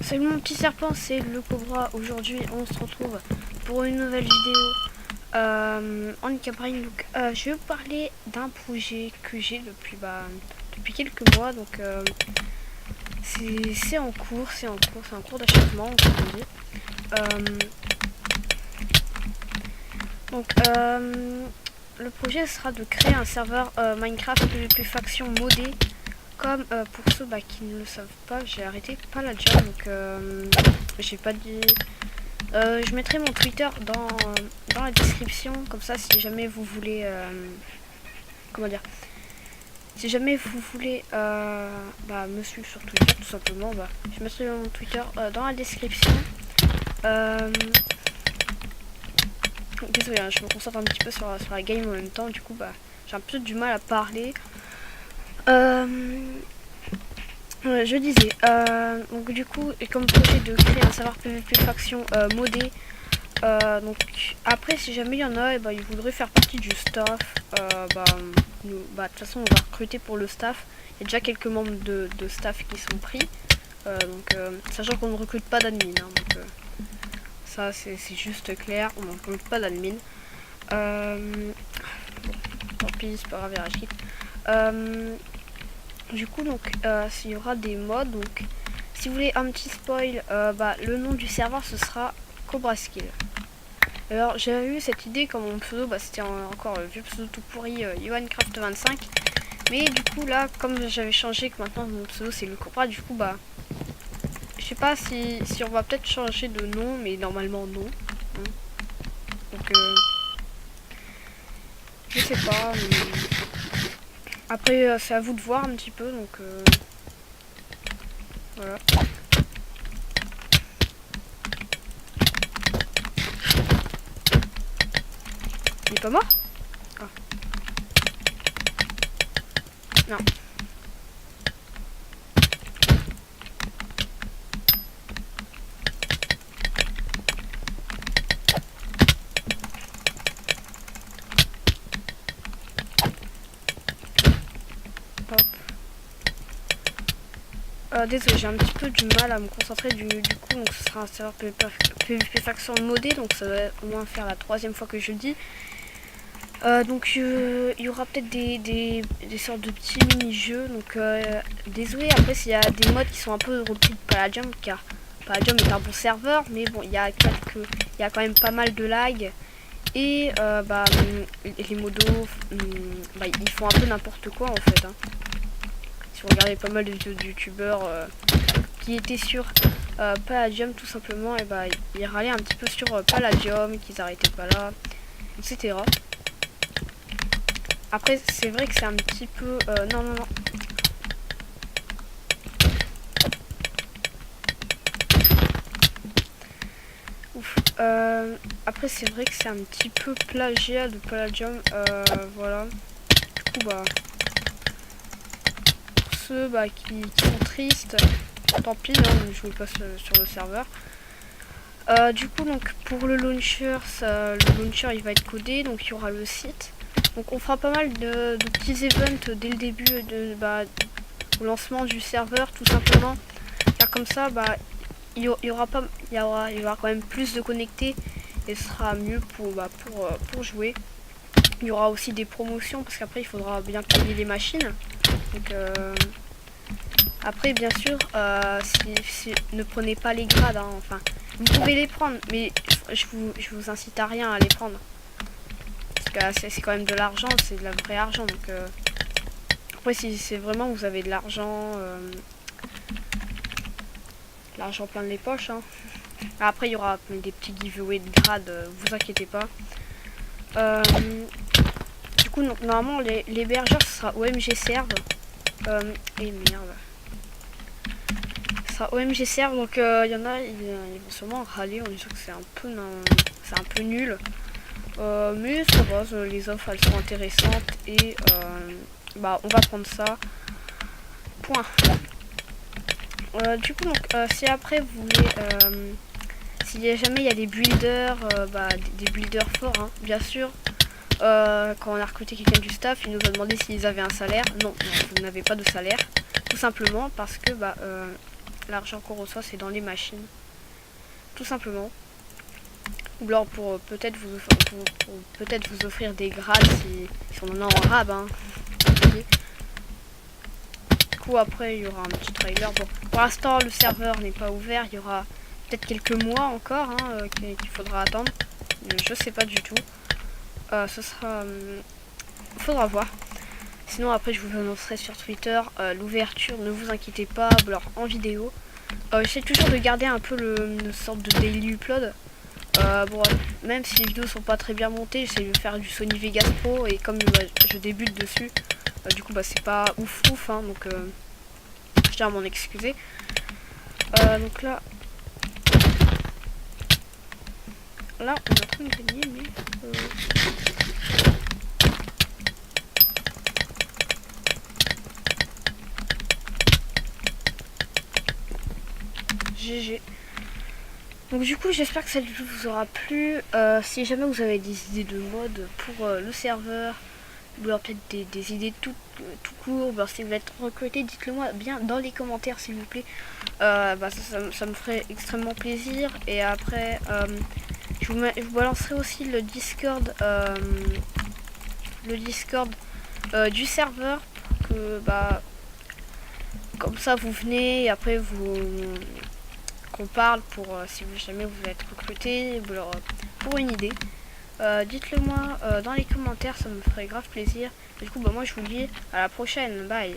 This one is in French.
Salut mon petit serpent, c'est le Cobra. Aujourd'hui, on se retrouve pour une nouvelle vidéo en Icabrain. Donc, je vais vous parler d'un projet que j'ai depuis quelques mois. Donc, c'est en cours, c'est en cours d'achèvement, comme on dit. Le projet sera de créer un serveur Minecraft PvP faction modé. Comme pour ceux qui ne le savent pas, j'ai arrêté Palladium, donc j'ai pas dit. Je mettrai mon Twitter dans la description, comme ça si jamais vous voulez, comment dire, si jamais vous voulez me suivre sur Twitter tout simplement, je mettrai mon Twitter dans la description. Désolé, hein, je me concentre un petit peu sur la game en même temps, du coup j'ai un peu du mal à parler. Je disais, donc du coup, et comme projet de créer un serveur PvP faction modé. Donc après, si jamais il y en a, ils voudraient faire partie du staff. De toute façon, on va recruter pour le staff. Il y a déjà quelques membres de staff qui sont pris. Sachant qu'on ne recrute pas d'admin. Hein, ça, c'est juste clair. On ne recrute pas d'admin. Tant pis, c'est pas grave, il rage quitte. Du coup, donc, il y aura des mods. Donc, si vous voulez un petit spoil, le nom du serveur ce sera Cobra Skill. Alors, j'avais eu cette idée quand mon pseudo, c'était encore le vieux pseudo tout pourri, Yohancraft25. Mais du coup, là, comme j'avais changé, que maintenant mon pseudo c'est le Cobra, du coup, je sais pas si on va peut-être changer de nom, mais normalement non. Donc, je sais pas. Après, c'est à vous de voir un petit peu, donc voilà. Il est pas mort? Ah. Non. Désolé, j'ai un petit peu du mal à me concentrer du coup, donc ce sera un serveur PvP faction modé, donc ça va au moins faire la 3e fois que je le dis. Il y aura peut-être des sortes de petits mini-jeux, donc désolé après s'il y a des mods qui sont un peu repris de Palladium, car Palladium est un bon serveur, mais bon, il y a quand même pas mal de lag, et les modos, ils font un peu n'importe quoi en fait, hein. Si vous regardez pas mal de vidéos de youtubeurs qui étaient sur Palladium tout simplement, et ils râlaient un petit peu sur Palladium, qu'ils arrêtaient pas là, etc. Après c'est vrai que c'est un petit peu... non. Ouf. Après c'est vrai que c'est un petit peu plagiat de Palladium, voilà. Du coup ceux qui sont tristes, tant pis, ne jouez pas sur le serveur. Du coup, donc pour le launcher, il va être codé, donc il y aura le site. Donc on fera pas mal de petits events dès le début au lancement du serveur, tout simplement, car comme ça, il y aura quand même plus de connectés et ce sera mieux pour jouer. Il y aura aussi des promotions parce qu'après il faudra bien payer les machines. Donc après bien sûr ne prenez pas les grades, hein, enfin vous pouvez les prendre, mais je vous incite à rien à les prendre parce que c'est quand même de l'argent, c'est de la vraie argent. Donc après si c'est vraiment vous avez de l'argent plein de les poches, hein. Après il y aura des petits giveaways de grades, vous inquiétez pas. Du coup donc, normalement l'hébergeur ce sera OMG Serve. Et merde. Ça sera OMG Serve, donc il y en a, ils vont sûrement râler en disant que c'est un peu nul. Mais ça va, les offres elles sont intéressantes et on va prendre ça. Point. Du coup donc si après vous voulez, si jamais il y a des builders, des builders forts, hein, bien sûr. Quand on a recruté quelqu'un du staff, il nous a demandé s'ils avaient un salaire. Non, vous n'avez pas de salaire, tout simplement parce que l'argent qu'on reçoit c'est dans les machines, tout simplement. Ou alors pour peut-être vous offrir des grades si on en a en rab, hein. Du coup après il y aura un petit trailer. Bon, pour l'instant le serveur n'est pas ouvert, il y aura peut-être quelques mois encore hein, qu'il faudra attendre. Je sais pas du tout. Ce sera... faudra voir. Sinon après je vous annoncerai sur Twitter l'ouverture, ne vous inquiétez pas, alors en vidéo. J'essaie toujours de garder un peu une sorte de daily upload. Bon, même si les vidéos sont pas très bien montées, j'essaie de faire du Sony Vegas Pro et comme je débute dessus, du coup bah c'est pas ouf hein, donc je tiens à m'en excuser. Donc là on est en train de gagner mais GG. Donc du coup j'espère que cette vidéo vous aura plu. Si jamais vous avez des idées de mode pour le serveur, ou alors peut-être des idées tout court, alors si vous êtes recruté, dites-le moi bien dans les commentaires s'il vous plaît. Bah, ça me ferait extrêmement plaisir. Et après je vous balancerai aussi le Discord du serveur pour que bah comme ça vous venez et après qu'on parle pour si jamais vous êtes recruté ou alors pour une idée. Dites-le moi dans les commentaires, ça me ferait grave plaisir. Du coup bah moi je vous dis à la prochaine, bye.